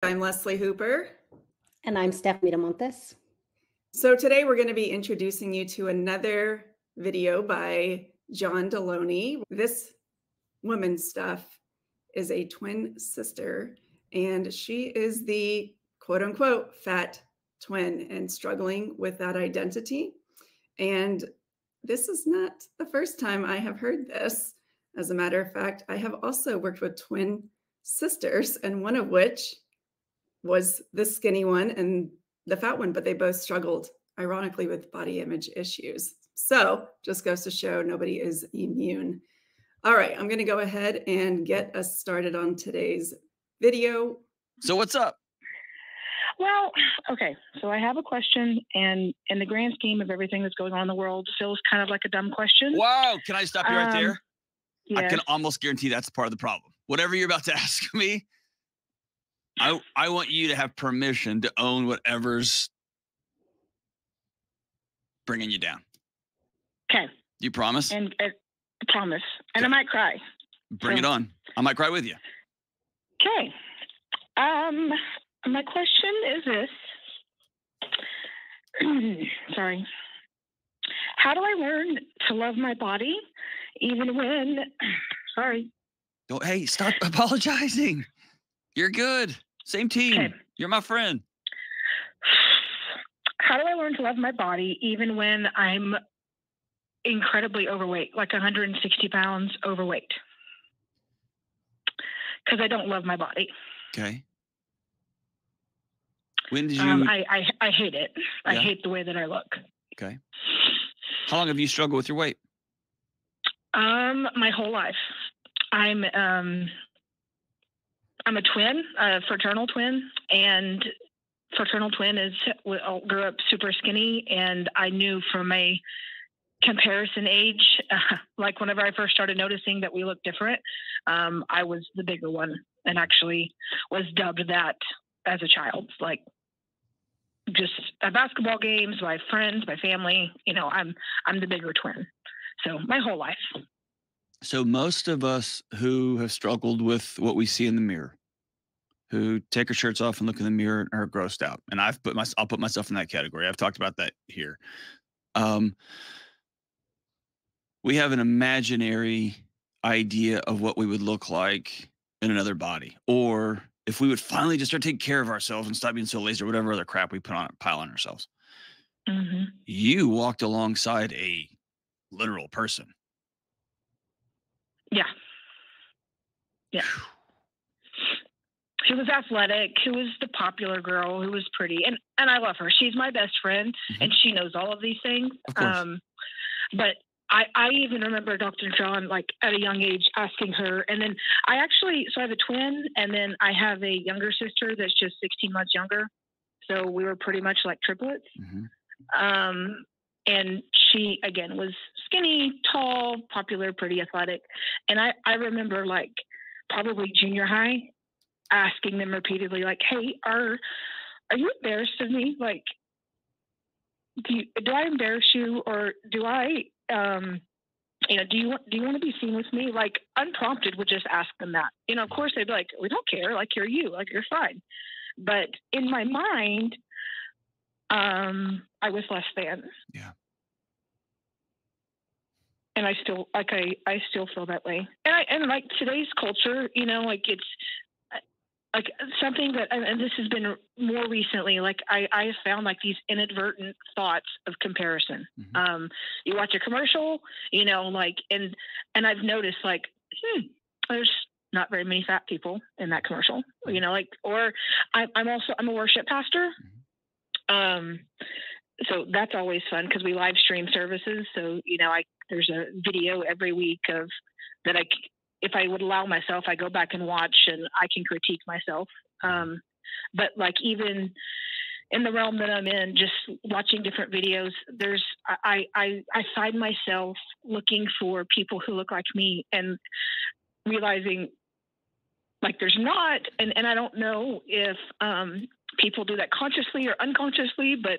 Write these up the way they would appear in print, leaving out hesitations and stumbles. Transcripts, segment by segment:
I'm Leslie Hooper. And I'm Stephanie DeMontes. So today we're going to be introducing you to another video by John Deloney. This woman's stuff is a twin sister, and she is the quote unquote fat twin and struggling with that identity. And this is not the first time I have heard this. As a matter of fact, I have also worked with twin sisters, and one of which was the skinny one and the fat one, but they both struggled, ironically, with body image issues. So just goes to show nobody is immune. All right, I'm going to go ahead and get us started on today's video. So what's up? Well, okay, so I have a question, and in the grand scheme of everything that's going on in the world, feels kind of like a dumb question. Wow, can I stop you right there? Yes. I can almost guarantee that's part of the problem. Whatever you're about to ask me, I want you to have permission to own whatever's bringing you down. Okay. You promise? And promise. And Okay. I might cry. Bring it on. I might cry with you. Okay. My question is this. Sorry. How do I learn to love my body even when, sorry. Oh, hey, stop apologizing. You're good. Same team. Okay. You're my friend. How do I learn to love my body even when I'm incredibly overweight, like 160 pounds overweight? Because I don't love my body. Okay. When did you? I hate it. I Yeah. hate the way that I look. Okay. How long have you struggled with your weight? My whole life. I'm a twin, a fraternal twin, and fraternal twin grew up super skinny, and I knew from a comparison age, like whenever I first started noticing that we looked different, I was the bigger one, and actually was dubbed that as a child, like just at basketball games, my friends, my family, I'm the bigger twin. So my whole life. So most of us who have struggled with what we see in the mirror, who take our shirts off and look in the mirror and are grossed out, and I'll put myself in that category. I've talked about that here. We have an imaginary idea of what we would look like in another body, or if we would finally just start taking care of ourselves and stop being so lazy or whatever other crap we pile on ourselves. Mm-hmm. You walked alongside a literal person. Yeah. Yeah. She was athletic, who was the popular girl, who was pretty. And I love her. She's my best friend, and she knows all of these things. Of course. But I even remember Dr. John, like at a young age, asking her. And then so I have a twin, and then I have a younger sister that's just 16 months younger. So we were pretty much like triplets. Mm-hmm. And she, again, was skinny, tall, popular, pretty athletic. And I remember, like, probably junior high, asking them repeatedly, like, hey, are you embarrassed of me? Like, do I embarrass you, or do I, do you want to be seen with me? Like, unprompted, would just ask them that. Of course they'd be like, we don't care. Like, you're you. Like, you're fine. But in my mind, I was less than. Yeah. And I still I still feel that way. And like today's culture, like it's like something that, and this has been more recently, like I have found like these inadvertent thoughts of comparison. Mm-hmm. You watch a commercial, like, and I've noticed like, there's not very many fat people in that commercial, like, or I'm a worship pastor. Mm-hmm. So that's always fun because we live stream services. So, there's a video every week that if I would allow myself, I go back and watch and I can critique myself. But like even in the realm that I'm in, just watching different videos, I find myself looking for people who look like me and realizing like there's not, and I don't know if people do that consciously or unconsciously, but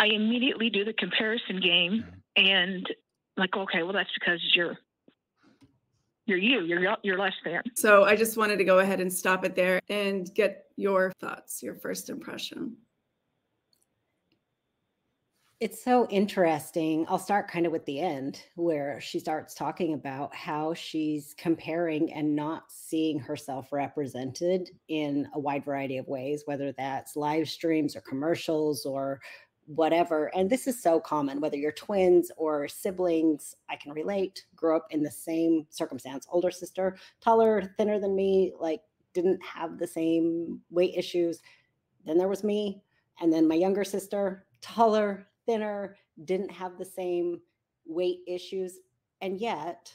I immediately do the comparison game and like, okay, well, that's because you're You're you. You're less than. So I just wanted to go ahead and stop it there and get your thoughts, your first impression. It's so interesting. I'll start kind of with the end where she starts talking about how she's comparing and not seeing herself represented in a wide variety of ways, whether that's live streams or commercials or whatever. And this is so common, whether you're twins or siblings. I can relate, grew up in the same circumstance. Older sister, taller, thinner than me, like didn't have the same weight issues. Then there was me. And then my younger sister, taller, thinner, didn't have the same weight issues. And yet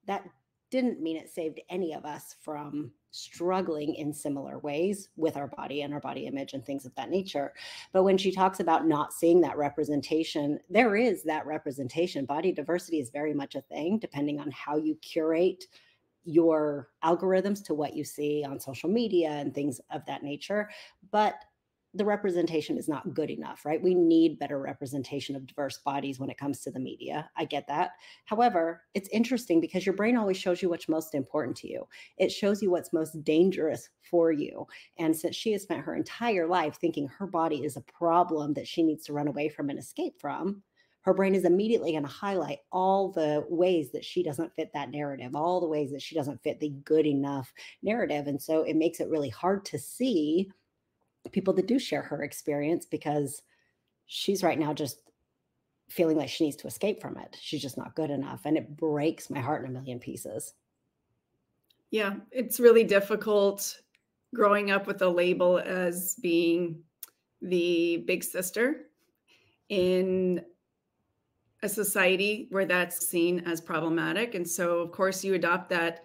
that didn't mean it saved any of us from struggling in similar ways with our body and our body image and things of that nature. But when she talks about not seeing that representation, there is that representation. Body diversity is very much a thing, depending on how you curate your algorithms to what you see on social media and things of that nature. But the representation is not good enough, right? We need better representation of diverse bodies when it comes to the media. I get that. However, it's interesting because your brain always shows you what's most important to you. It shows you what's most dangerous for you. And since she has spent her entire life thinking her body is a problem that she needs to run away from and escape from, her brain is immediately going to highlight all the ways that she doesn't fit that narrative, all the ways that she doesn't fit the good enough narrative. And so it makes it really hard to see people that do share her experience because she's right now just feeling like she needs to escape from it. She's just not good enough. And it breaks my heart in a million pieces. Yeah, it's really difficult growing up with a label as being the big sister in a society where that's seen as problematic. And so, of course, you adopt that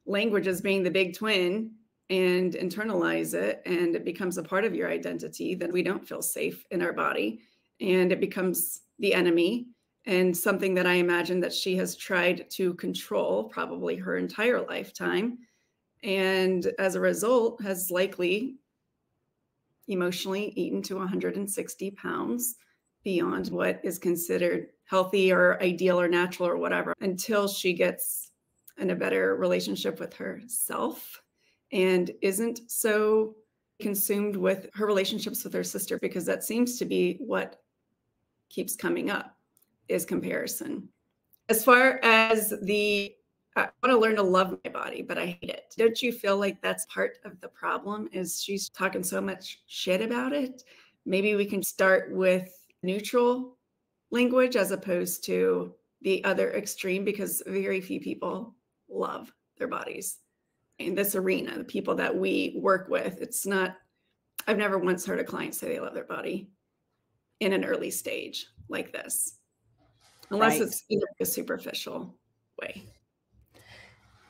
language as being the big twin and internalize it, and it becomes a part of your identity. Then we don't feel safe in our body, and it becomes the enemy, and something that I imagine that she has tried to control probably her entire lifetime, and as a result has likely emotionally eaten to 160 pounds beyond what is considered healthy or ideal or natural or whatever, until she gets in a better relationship with herself and isn't so consumed with her relationships with her sister, because that seems to be what keeps coming up is comparison. As far as I want to learn to love my body, but I hate it. Don't you feel like that's part of the problem, is she's talking so much shit about it? Maybe we can start with neutral language as opposed to the other extreme, because very few people love their bodies. In this arena, the people that we work with, it's not, I've never once heard a client say they love their body in an early stage like this, unless it's a superficial way.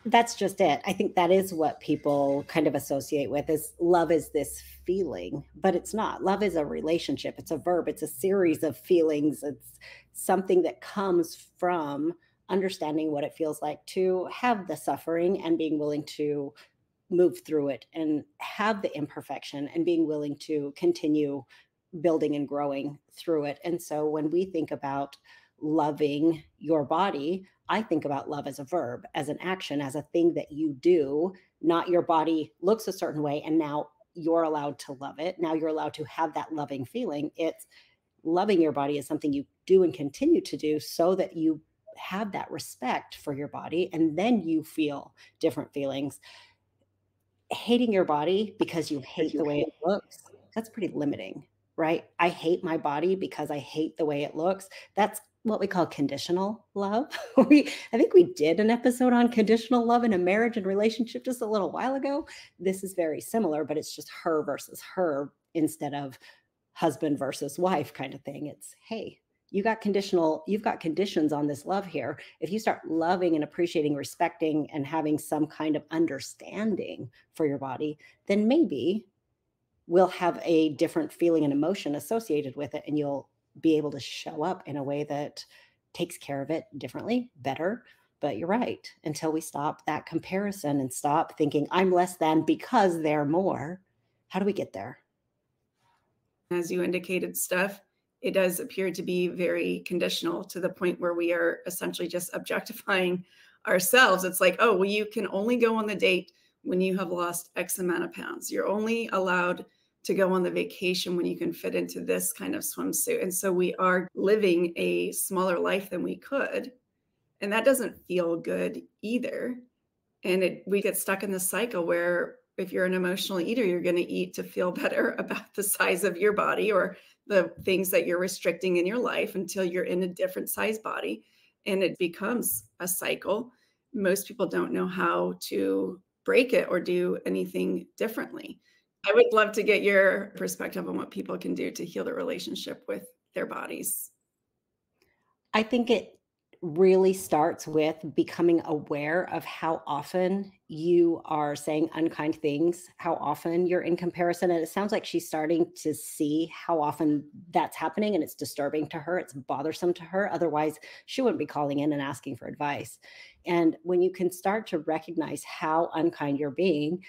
That's just it. I think that is what people kind of associate with is love is this feeling, but it's not. Love is a relationship. It's a verb. It's a series of feelings. It's something that comes from understanding what it feels like to have the suffering and being willing to move through it and have the imperfection and being willing to continue building and growing through it. And so when we think about loving your body, I think about love as a verb, as an action, as a thing that you do, not your body looks a certain way and now you're allowed to love it. Now you're allowed to have that loving feeling. It's loving your body is something you do and continue to do so that you have that respect for your body, and then you feel different feelings. Hating your body because you hate the way it looks, that's pretty limiting, right? I hate my body because I hate the way it looks. That's what we call conditional love. I think we did an episode on conditional love in a marriage and relationship just a little while ago. This is very similar, but it's just her versus her instead of husband versus wife kind of thing. It's, hey, you've got conditions on this love here. If you start loving and appreciating, respecting, and having some kind of understanding for your body, then maybe we'll have a different feeling and emotion associated with it, and you'll be able to show up in a way that takes care of it differently, better. But you're right. Until we stop that comparison and stop thinking I'm less than because they're more, how do we get there? As you indicated, Steph, it does appear to be very conditional to the point where we are essentially just objectifying ourselves. It's like, oh, well, you can only go on the date when you have lost X amount of pounds. You're only allowed to go on the vacation when you can fit into this kind of swimsuit. And so we are living a smaller life than we could. And that doesn't feel good either. And we get stuck in this cycle where if you're an emotional eater, you're going to eat to feel better about the size of your body or the things that you're restricting in your life until you're in a different size body. And it becomes a cycle. Most people don't know how to break it or do anything differently. I would love to get your perspective on what people can do to heal their relationship with their bodies. I think it really starts with becoming aware of how often you are saying unkind things, how often you're in comparison. And it sounds like she's starting to see how often that's happening, and it's disturbing to her. It's bothersome to her. Otherwise, she wouldn't be calling in and asking for advice. And when you can start to recognize how unkind you're being,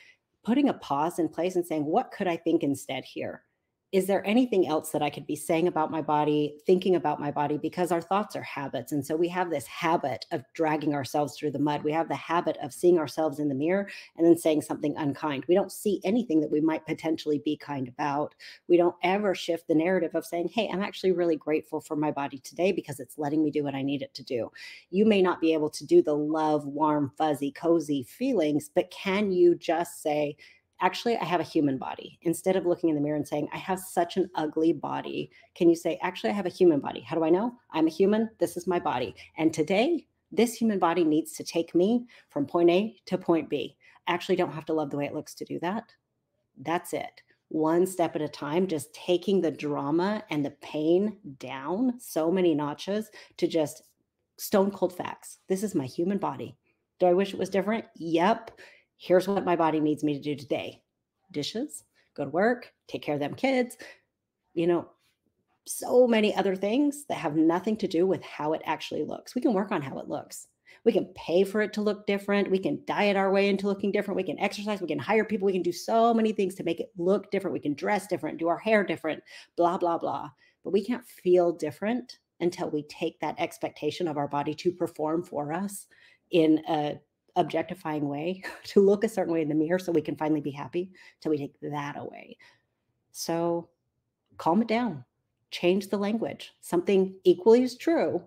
putting a pause in place and saying, what could I think instead here? Is there anything else that I could be saying about my body, thinking about my body? Because our thoughts are habits. And so we have this habit of dragging ourselves through the mud. We have the habit of seeing ourselves in the mirror and then saying something unkind. We don't see anything that we might potentially be kind about. We don't ever shift the narrative of saying, hey, I'm actually really grateful for my body today because it's letting me do what I need it to do. You may not be able to do the love, warm, fuzzy, cozy feelings, but can you just say, actually, I have a human body? Instead of looking in the mirror and saying, I have such an ugly body, can you say, actually, I have a human body? How do I know? I'm a human. This is my body. And today, this human body needs to take me from point A to point B. I actually don't have to love the way it looks to do that. That's it. One step at a time, just taking the drama and the pain down so many notches to just stone cold facts. This is my human body. Do I wish it was different? Yep. Here's what my body needs me to do today. Dishes, go to work, take care of them kids, so many other things that have nothing to do with how it actually looks. We can work on how it looks. We can pay for it to look different. We can diet our way into looking different. We can exercise. We can hire people. We can do so many things to make it look different. We can dress different, do our hair different, blah, blah, blah. But we can't feel different until we take that expectation of our body to perform for us in a objectifying way, to look a certain way in the mirror so we can finally be happy, till we take that away. So calm it down, change the language. Something equally as true,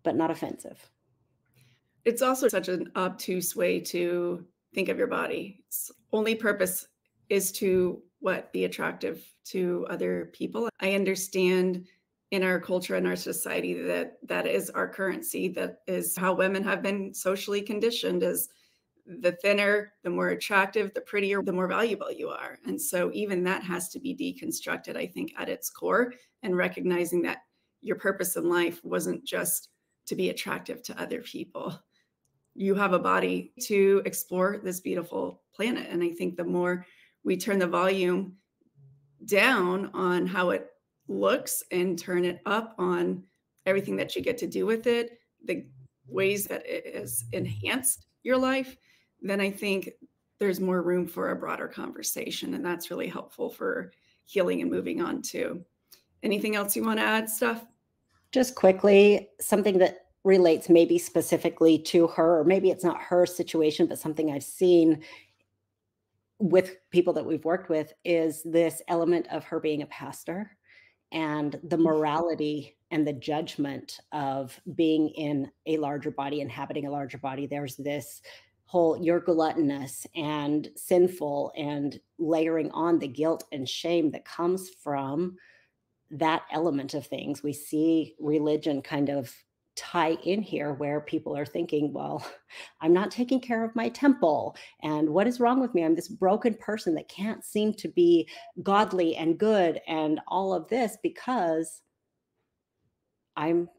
but not offensive. It's also such an obtuse way to think of your body. Its only purpose is to be attractive to other people. I understand in our culture and our society that is our currency. That is how women have been socially conditioned, is the thinner, the more attractive, the prettier, the more valuable you are. And so even that has to be deconstructed, I think, at its core, and recognizing that your purpose in life wasn't just to be attractive to other people. You have a body to explore this beautiful planet. And I think the more we turn the volume down on how it looks and turn it up on everything that you get to do with it, the ways that it has enhanced your life, then I think there's more room for a broader conversation. And that's really helpful for healing and moving on too. Anything else you want to add, Steph? Just quickly, something that relates maybe specifically to her, or maybe it's not her situation, but something I've seen with people that we've worked with, is this element of her being a pastor and the morality and the judgment of being in a larger body, inhabiting a larger body. There's this whole, you're gluttonous and sinful, and layering on the guilt and shame that comes from that element of things. We see religion kind of tie in here, where people are thinking, well, I'm not taking care of my temple, and what is wrong with me? I'm this broken person that can't seem to be godly and good and all of this because I'm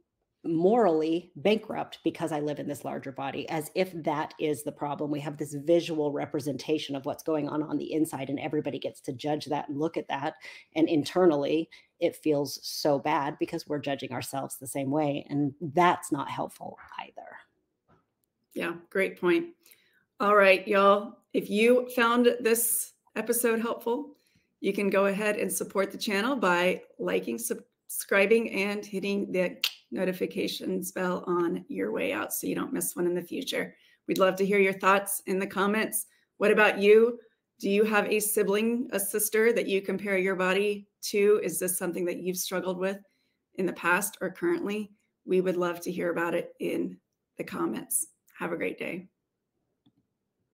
morally bankrupt because I live in this larger body, as if that is the problem. We have this visual representation of what's going on the inside, and everybody gets to judge that and look at that. And internally, it feels so bad because we're judging ourselves the same way. And that's not helpful either. Yeah, great point. All right, y'all. If you found this episode helpful, you can go ahead and support the channel by liking, subscribing, and hitting the notifications bell on your way out so you don't miss one in the future. We'd love to hear your thoughts in the comments. What about you? Do you have a sibling, a sister that you compare your body to? Is this something that you've struggled with in the past or currently? We would love to hear about it in the comments. Have a great day.